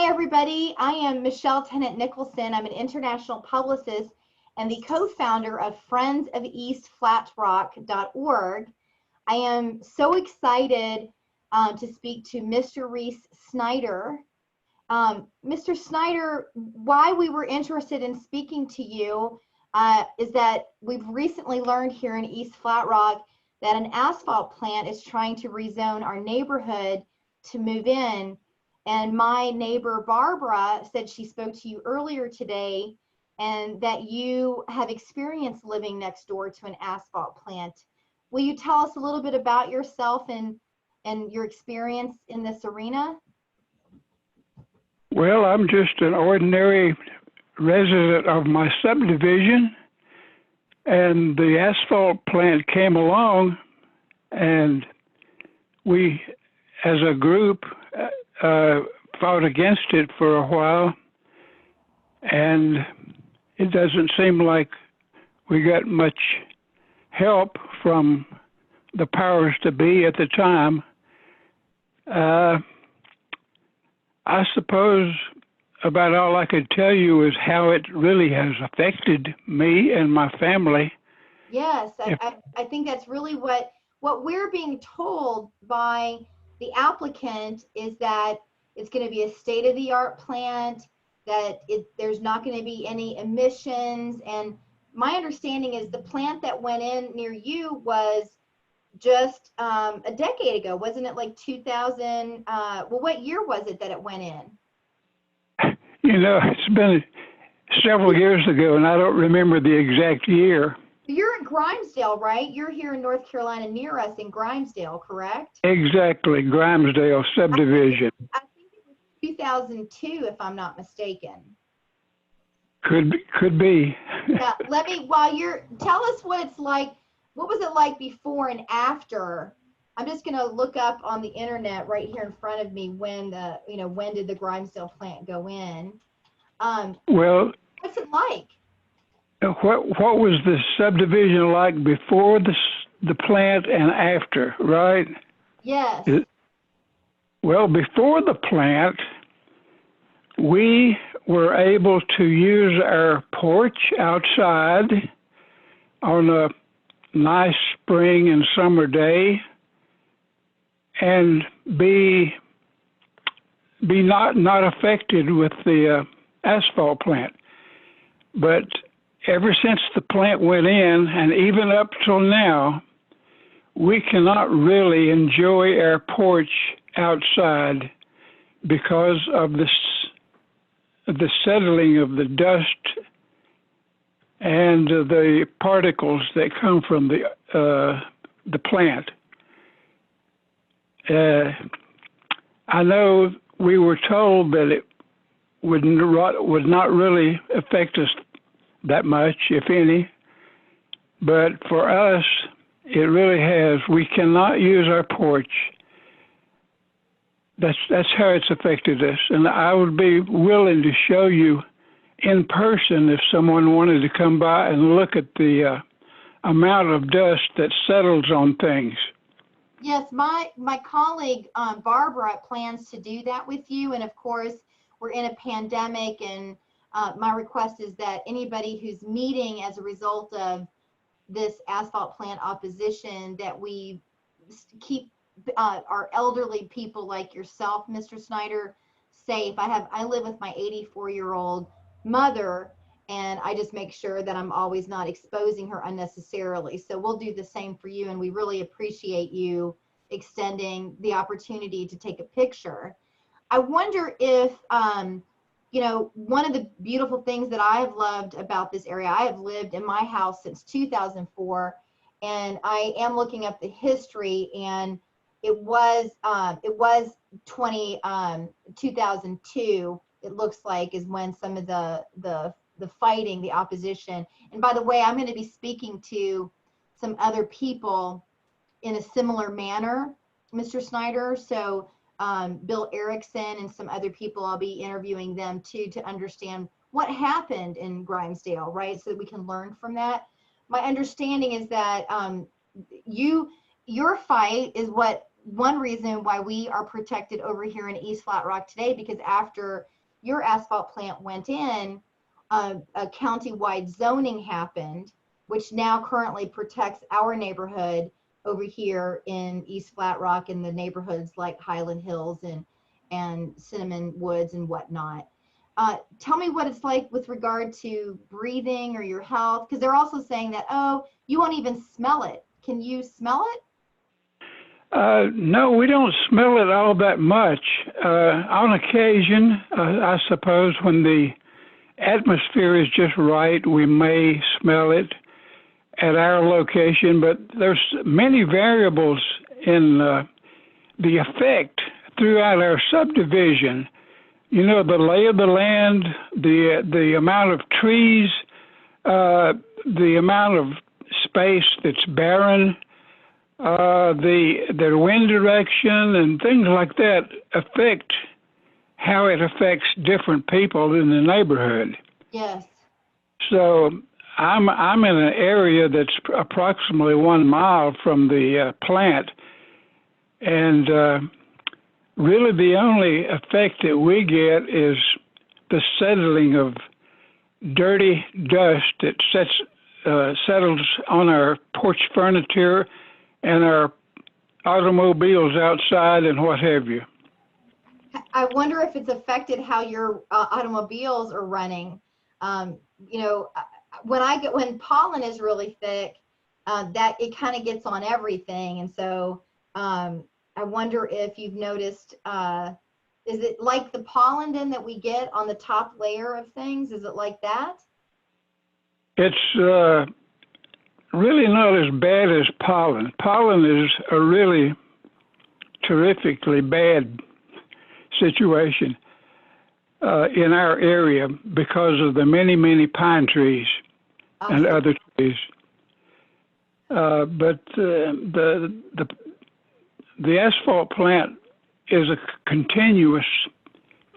Hi, everybody. I am Michelle Tennant Nicholson. I'm an international publicist and the co-founder of friendsofeastflatrock.org. I am so excited to speak to Mr. Reese Snyder. Mr. Snyder, why we were interested in speaking to you is that we've recently learned here in East Flat Rock that an asphalt plant is trying to rezone our neighborhood to move in. And my neighbor Barbara said she spoke to you earlier today and that you have experience living next door to an asphalt plant. Will you tell us a little bit about yourself and your experience in this arena? Well, I'm just an ordinary resident of my subdivision, and the asphalt plant came along, and we, as a group, fought against it for a while, and it doesn't seem like we got much help from the powers to be at the time. I suppose about all I could tell you is how it really has affected me and my family. Yes, I think that's really what we're being told by the applicant is that it's going to be a state-of-the-art plant, that there's not going to be any emissions. And my understanding is the plant that went in near you was just a decade ago. Wasn't it like 2000? Well, what year was it that it went in? You know, it's been several years ago, and I don't remember the exact year. You're in Grimesdale, right? You're here in North Carolina near us in Grimesdale, correct? Exactly, Grimesdale subdivision. I think it was 2002, if I'm not mistaken. Could be. Yeah, tell us what it's like. What was it like before and after? I'm just going to look up on the internet right here in front of me when did the Grimesdale plant go in? Well, what's it like? What was the subdivision like before the plant and after, right? Yes. Well, before the plant, we were able to use our porch outside on a nice spring and summer day and be not affected with the asphalt plant. But ever since the plant went in, and even up till now, we cannot really enjoy our porch outside because of the settling of the dust and the particles that come from the plant. I know we were told that it would not really affect us that much, if any, but for us, it really has. We cannot use our porch. That's how it's affected us, and I would be willing to show you in person if someone wanted to come by and look at the amount of dust that settles on things. Yes, my colleague Barbara plans to do that with you, and of course we're in a pandemic, and my request is that anybody who's meeting as a result of this asphalt plant opposition, that we keep our elderly people like yourself, Mr. Snyder, safe. I live with my 84-year-old mother, and I just make sure that I'm always not exposing her unnecessarily. So we'll do the same for you, and we really appreciate you extending the opportunity to take a picture. I wonder if one of the beautiful things that I have loved about this area, I have lived in my house since 2004, and I am looking up the history, and it was 2002, it looks like, is when some of the fighting, the opposition. And by the way, I'm going to be speaking to some other people in a similar manner, Mr. Snyder. So Bill Erickson and some other people, I'll be interviewing them too to understand what happened in Grimesdale, right? So that we can learn from that. My understanding is that your fight is what one reason why we are protected over here in East Flat Rock today, because after your asphalt plant went in, a county-wide zoning happened, which now currently protects our neighborhood over here in East Flat Rock and the neighborhoods like Highland Hills and Cinnamon Woods and whatnot. Tell me what it's like with regard to breathing or your health, because they're also saying that, oh, you won't even smell it. Can you smell it? No, we don't smell it all that much. On occasion, I suppose when the atmosphere is just right, we may smell it at our location, but there's many variables in the effect throughout our subdivision. You know, the lay of the land, the amount of trees, the amount of space that's barren, the wind direction and things like that affect how it affects different people in the neighborhood. Yes. So I'm in an area that's approximately 1 mile from the plant, and really the only effect that we get is the settling of dirty dust that settles on our porch furniture and our automobiles outside and what have you. I wonder if it's affected how your automobiles are running. You know, when pollen is really thick, that it kind of gets on everything. And so I wonder if you've noticed, is it like the pollen then that we get on the top layer of things? Is it like that? It's really not as bad as pollen. Pollen is a really terrifically bad situation in our area because of the many, many pine trees and other trees. But the asphalt plant is a continuous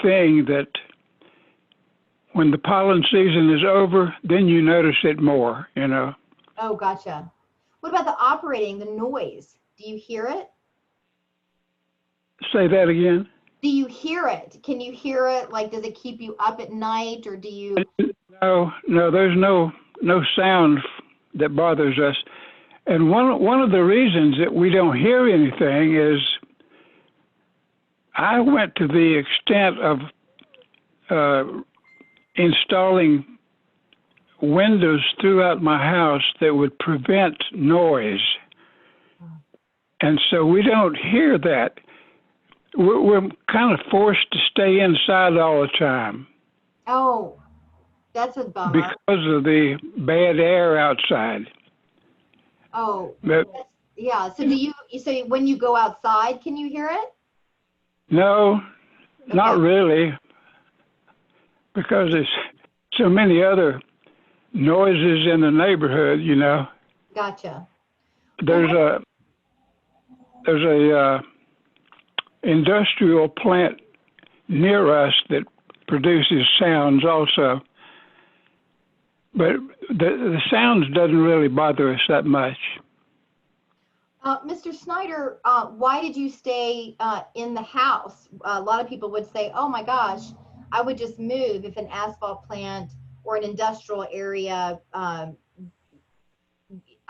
thing that when the pollen season is over, then you notice it more, you know. Oh, gotcha. What about the operating, the noise? Do you hear it? Say that again. Do you hear it? Can you hear it? Like, does it keep you up at night, or do you? No, there's no sound that bothers us. And one of the reasons that we don't hear anything is I went to the extent of installing windows throughout my house that would prevent noise. And so we don't hear that. We're kind of forced to stay inside all the time. Oh, that's a bummer. Because of the bad air outside. Oh, but, yeah. So so when you go outside, can you hear it? No, okay. Not really. Because there's so many other noises in the neighborhood, you know. Gotcha. There's a industrial plant near us that produces sounds also, but the sounds doesn't really bother us that much. Mr. Snyder, why did you stay in the house? A lot of people would say, oh my gosh, I would just move if an asphalt plant or an industrial area. I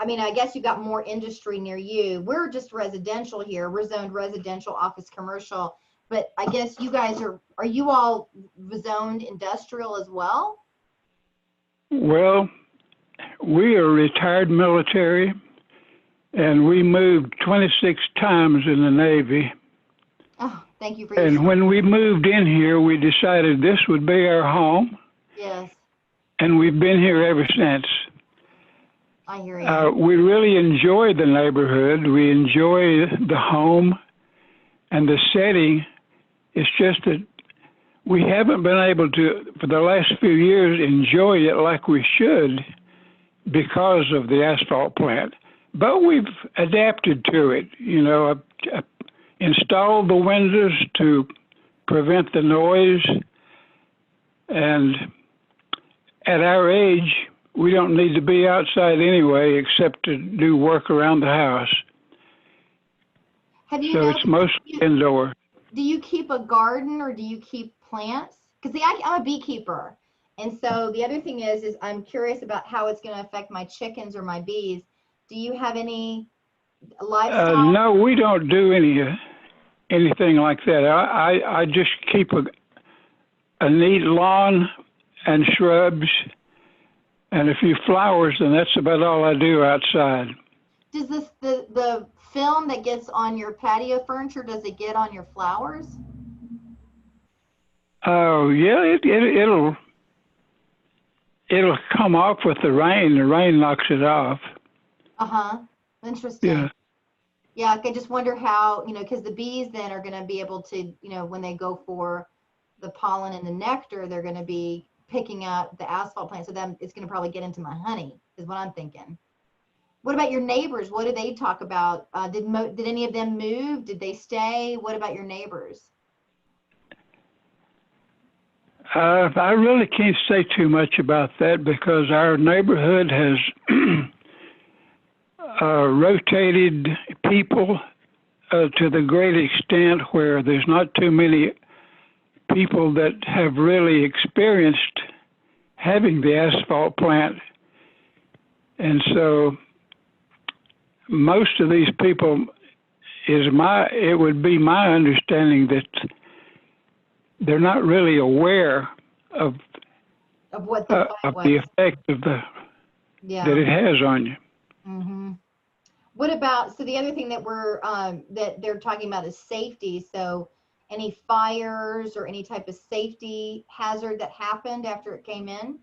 mean, I guess you got more industry near you. We're just residential here. We're zoned residential, office, commercial. But I guess you guys are you all zoned industrial as well? Well, we are retired military, and we moved 26 times in the Navy. Oh, thank you for your And story. when we moved in here, we decided this would be our home. Yes. And we've been here ever since. I hear you. We really enjoy the neighborhood. We enjoy the home and the setting. It's just that we haven't been able to, for the last few years, enjoy it like we should because of the asphalt plant. But we've adapted to it. You know, I installed the windows to prevent the noise. And at our age, we don't need to be outside anyway, except to do work around the house. Have you So it's mostly indoor. do you keep a garden or do you keep plants? Because I'm a beekeeper. And so the other thing is I'm curious about how it's going to affect my chickens or my bees. Do you have any livestock? No, we don't do anything like that. I just keep a neat lawn and shrubs and a few flowers, and that's about all I do outside. Does the film that gets on your patio furniture, does it get on your flowers? Oh yeah, it'll come off with the rain. The rain knocks it off. Interesting. Yeah. Yeah, I just wonder how, because the bees then are going to be able to, when they go for the pollen and the nectar, they're going to be picking up the asphalt plant. So then it's going to probably get into my honey, is what I'm thinking. What about your neighbors? What do they talk about? Did any of them move? Did they stay? What about your neighbors? I really can't say too much about that because our neighborhood has rotated people to the great extent where there's not too many people that have really experienced having the asphalt plant. And so most of these people it would be my understanding that they're not really aware of what the effect of that it has on you. Mm-hmm. What about, so the other thing that that they're talking about is safety. So any fires or any type of safety hazard that happened after it came in?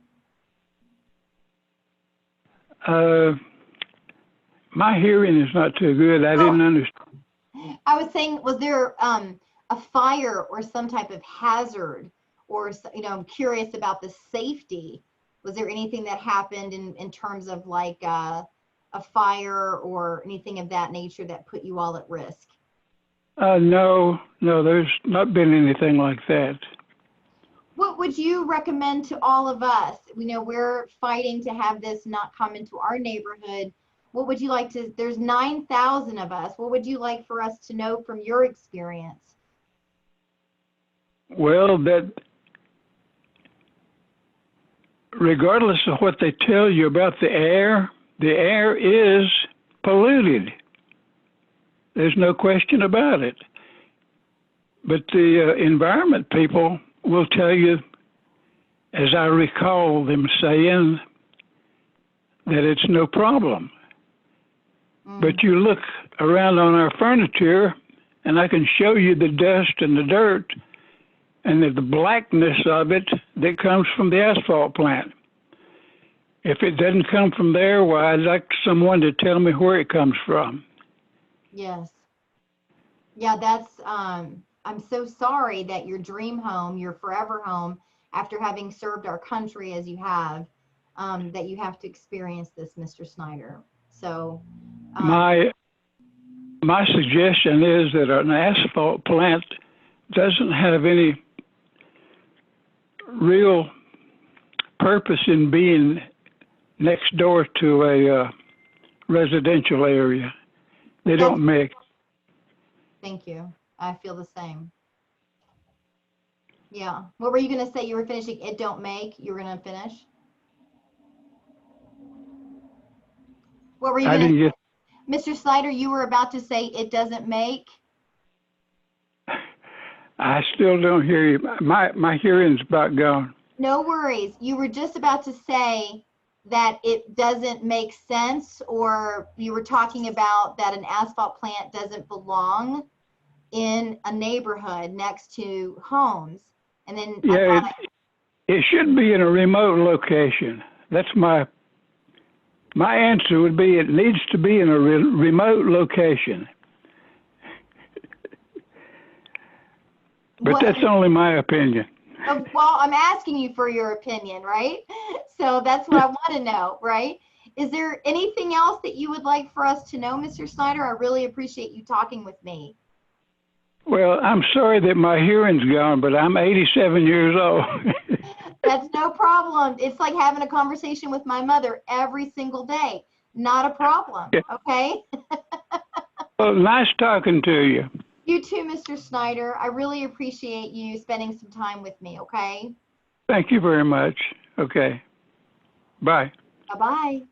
My hearing is not too good. I didn't understand. I was saying, was there a fire or some type of hazard, or I'm curious about the safety. Was there anything that happened in terms of like a fire or anything of that nature that put you all at risk? No, there's not been anything like that. What would you recommend to all of us? We're fighting to have this not come into our neighborhood. What would you like to, there's 9,000 of us. What would you like for us to know from your experience? Well, that regardless of what they tell you about the air is polluted. There's no question about it. But the environment people will tell you, as I recall them saying, that it's no problem. But you look around on our furniture, and I can show you the dust and the dirt and the blackness of it that comes from the asphalt plant. If it doesn't come from there, well, I'd like someone to tell me where it comes from. Yes. Yeah, that's, I'm so sorry that your dream home, your forever home, after having served our country as you have, that you have to experience this, Mr. Snyder. So my suggestion is that an asphalt plant doesn't have any real purpose in being next door to a residential area. They don't make. Thank you. I feel the same. Yeah. What were you going to say? You were finishing it don't make. You were going to finish? What were you going to say? Mr. Snyder, you were about to say it doesn't make? I still don't hear you. My hearing's about gone. No worries. You were just about to say that it doesn't make sense, or you were talking about that an asphalt plant doesn't belong in a neighborhood next to homes. And then it should be in a remote location. That's my answer would be it needs to be in a remote location. But that's only my opinion. Well, I'm asking you for your opinion, right? So that's what I want to know, right? Is there anything else that you would like for us to know, Mr. Snyder? I really appreciate you talking with me. Well, I'm sorry that my hearing's gone, but I'm 87 years old. That's no problem. It's like having a conversation with my mother every single day. Not a problem, okay? Well, nice talking to you. You too, Mr. Snyder. I really appreciate you spending some time with me, okay? Thank you very much. Okay. Bye. Bye-bye.